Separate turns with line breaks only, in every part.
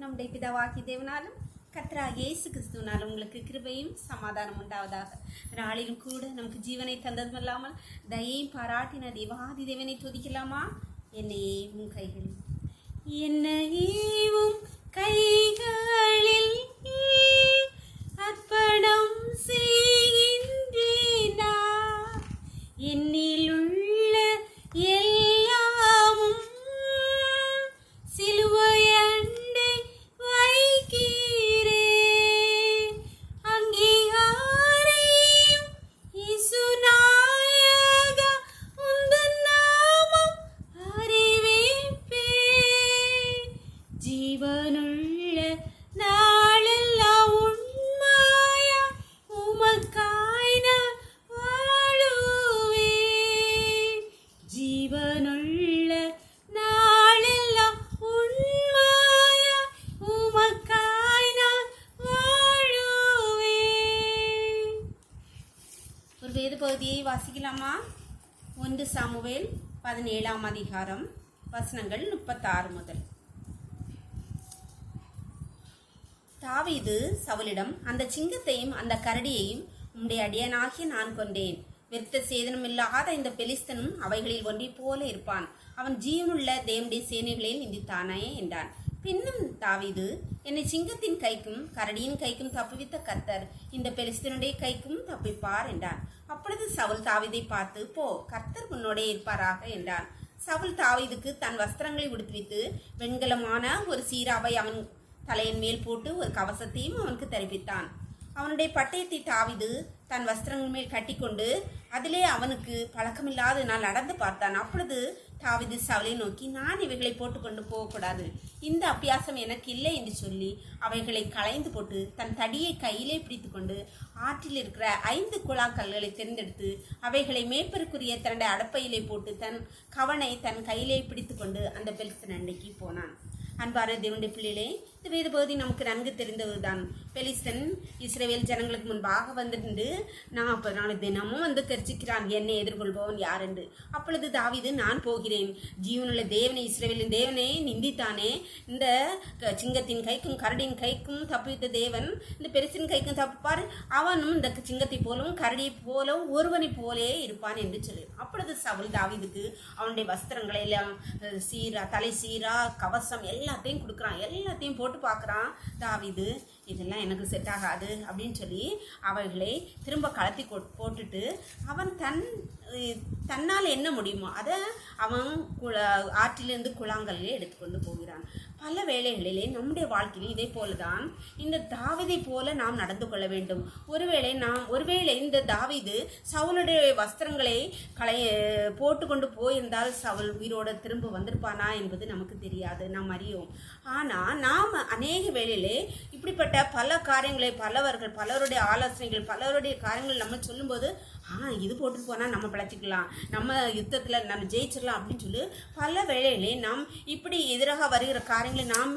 நம்முடைய பிதாவாகிய தேவனாலும் கர்த்தராகிய இயேசு கிறிஸ்துவினால் உங்களுக்கு கிருபையும் சமாதானம் உண்டாவதாக. நாளிலும் கூட நமக்கு ஜீவனை தந்ததும் இல்லாமல் தயையும் பாராட்டின தேவாதி தேவனை துதிக்கலாமா? என்னையே உன் கைகளில், என்னையே உன் கைகளில் அர்ப்பணம் செய்கின்றேனா, என்னில் உள்ள எல்லாமும் சிலுவையண்டை வைக்கிறேன். அங்கீகாரையும் இயேசுநாயகா உந்தன் நாமம் அறிவிப்பேன். ஜீவனுள்ள நாளெல்லாம் உண்மையா உமக்காய் நான் வாழுவேன். ஜீவனுள்ள நாளெல்லாம் உண்மையா உமக்காய் நான் வாழுவேன். ஒரு வேத பகுதியை வாசிக்கலாமா? 1 சாமுவேல் 17ஆம் அதிகாரம் வசனங்கள் 36 முதல். தாவீது சவுலிடம், அந்த சிங்கத்தையும் அந்த கரடியையும் உம்முடைய அடியனாகிய நான் கொண்டேன். விருத்த சேதனம் இல்லாத இந்த பெலிஸ்தனும் அவைகளில் ஒன்றை போல இருப்பான். அவன் ஜீவனுள்ள தேவனுடைய சேனைகளை நிந்தித்தானே என்றான். பின்னும் தாவீது, என்னை சிங்கத்தின் கைக்கும் கரடியின் கைக்கும் தப்புவித்த கர்த்தர் இந்த பெலிஸ்தனுடைய கைக்கும் தப்பிப்பார் என்றான். அப்பொழுது சவுல் தாவீதை பார்த்து, போ, கர்த்தர் உன்னோடே இருப்பாராக என்றான். சவுல் தாவீதுக்கு தன் வஸ்திரங்களை உடுத்துவித்து வெண்கலமான ஒரு சீராவை அவன் தலையின் மேல் போட்டு ஒரு கவசத்தையும் அவனுக்கு தரிப்பித்தான். அவனுடைய பட்டயத்தை தாவீது தன் வஸ்திரங்கள் மேல் கட்டிக்கொண்டு அதிலே அவனுக்கு பழக்கமில்லாதனால் நடந்து பார்த்தான். அப்பொழுது தாவீது சவுலை நோக்கி, நான் இவைகளை போட்டுக்கொண்டு போகக்கூடாது, இந்த அபியாசம் எனக்கு இல்லை என்று சொல்லி அவைகளை களைந்து போட்டு தன் தடியை கையிலே பிடித்து கொண்டு ஆற்றில் இருக்கிற 5 குழாக்கல்களை தேர்ந்தெடுத்து அவைகளை மேய்ப்பருக்குரிய தன்னுடைய அடப்பையிலே போட்டு தன் கவனை தன் கையிலே பிடித்து கொண்டு அந்த பெலிஸ்தன் அண்டைக்கு போனான். அன்பான தேவனுடைய பிள்ளைகளே, இந்த வேத பகுதி நமக்கு நன்கு தெரிந்ததுதான். பெலிஸ்தன் இஸ்ரவேல் ஜனங்களுக்கு முன்பாக வந்துட்டு 40 நாள் தினமும் வந்து கர்ச்சிக்கிறான், என்னை எதிர்கொள்பவன் யார் என்று. அப்பொழுது தாவீது, நான் போகிறேன், ஜீவனுள்ள தேவனை இஸ்ரவேலின் தேவனை நிந்தித்தானே, இந்த சிங்கத்தின் கைக்கும் கரடியின் கைக்கும் தப்பித்த தேவன் இந்த பெலிஸ்தன் கைக்கும் தப்பிப்பார், அவனும் இந்த சிங்கத்தை போலவும் கரடியை போலவும் ஒருவனை போலே இருப்பான் என்று சொல்லி. அப்பொழுது சவுல் தாவீதுக்கு அவனுடைய வஸ்திரங்களை எல்லாம் சீரா, தலை சீரா, கவசம் எல்லாத்தையும் கொடுக்குறான். எல்லாத்தையும் போட்டு பார்க்குறான். தாவீது, இதெல்லாம் எனக்கு செட் ஆகாது அப்படின்னு சொல்லி அவைகளை திரும்ப கலத்தி போட்டுட்டு அவன் தன்னால் என்ன முடியுமோ அதை அவன் ஆற்றிலிருந்து குழாங்கல்லே எடுத்துக்கொண்டு போகிறான். பல வேளைகளிலே நம்முடைய வாழ்க்கையில் இதே போலதான் இந்த தாவீதை போல நாம் நடந்து கொள்ள வேண்டும். ஒருவேளை இந்த தாவீது சவுலுடைய வஸ்திரங்களை போட்டு கொண்டு போயிருந்தால் சவுல் உயிரோடு திரும்ப வந்திருப்பானா என்பது நமக்கு தெரியாது, நாம் அறியோம். ஆனால் நாம் அநேக வேளையிலே இப்படிப்பட்ட பல காரியங்களை பலருடைய ஆலோசனைகள், பலருடைய காரியங்கள் நம்ம சொல்லும்போது, இது போட்டுட்டு போனால் நம்ம பிழைச்சிக்கலாம், நம்ம யுத்தத்தில் நம்ம ஜெயிச்சிடலாம் அப்படின்னு சொல்லி பல வேளையிலே நாம் இப்படி எதிராக வருகிற காரியங்களை நாம்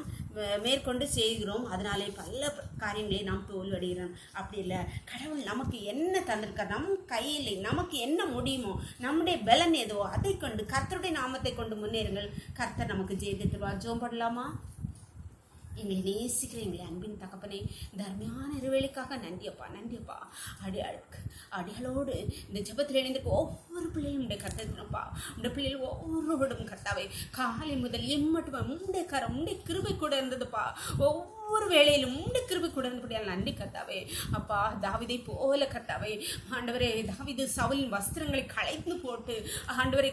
மேற்கொண்டு செய்கிறோம். அதனாலே பல காரியங்களை நாம் தோல்வடைகிறோம். அப்படி இல்லை, கடவுள் நமக்கு என்ன தந்திருக்கார், நம் கையில் நமக்கு என்ன முடியுமோ, நம்முடைய பலன் ஏதோ அதை கொண்டு கர்த்தருடைய நாமத்தை கொண்டு முன்னேறுங்கள். கர்த்தர் நமக்கு ஜெயித்துருவார். ஜெபம் பண்ணலாமா? எங்களை நேசிக்கிற எங்களை அன்பின் தகப்பனே, தர்மையான இருவேளைக்காக நன்றியப்பா, நன்றியப்பா. அடிகளோடு இந்த ஜபத்தில் இணைந்திருக்க ஒவ்வொரு பிள்ளையும் உடைய கர்த்தப்பா, உடைய பிள்ளைகள் ஒவ்வொருவரும் கர்த்தாவே, காலை முதல் எம்மட்டுமா உடைய கரம், உடைய கிருபை கூட இருந்ததுப்பா. ஒவ்வொரு வேளையிலும் உடைய கிருபை கூட இருந்தபடியால் நன்றி கர்த்தாவே. அப்பா, தாவீதை போல கர்த்தாவே, ஆண்டவரே, தாவீது சவுலின் வஸ்திரங்களை களைந்து போட்டு ஆண்டவரை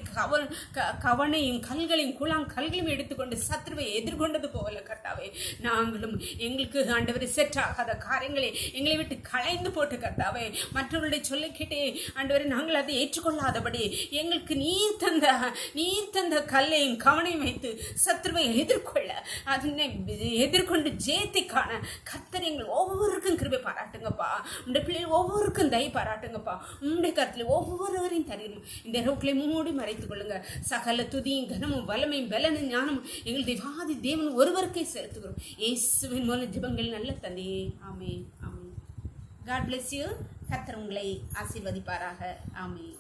கவனையும் கல்களையும் கல்களையும் எடுத்துக்கொண்டு சத்ருவை எதிர்கொண்டது போல கர்த்தாவே, நாங்களும் எங்களுக்கு ஆண்டவரை செற்றாகாத காரியங்களை எங்களை விட்டு களைந்து போட்டு கர்த்தாவே, மற்றவர்களுடைய சொல்ல கேட்டே ஆண்டவரை நாங்கள் அதை ஏற்றுக்கொள்ளாதபடி எங்களுக்கு நீர் தந்த கல்லையும் கவனையும் வைத்து சத்ருவை எதிர்கொள்ள, அதனை எதிர்கொண்டு ஜெயத்தை காண கர்த்தர் எங்கள் ஒவ்வொருக்கும் கிருபை பாராட்டுங்கப்பா. உங்களுடைய பிள்ளைகள் ஒவ்வொருக்கும் தயை பாராட்டுங்கப்பா. உங்களுடைய கருத்தில் ஒவ்வொருவரையும் தரணும். இந்த இரவுகளை மூடி மறைத்துக் கொள்ளுங்க. சகல துதியும் கனமும் வல்லமையும் பலனும் ஞானமும் எங்கள் தேவாதி தேவன் ஒருவருக்கே செலுத்துகிறோம். இயேசுவின் மூலம் ஜெபங்கள் நல்ல தந்தையே. ஆமென், ஆமென். God bless you. கர்த்தர் உங்களை ஆசீர்வதிப்பாராக. ஆமென்.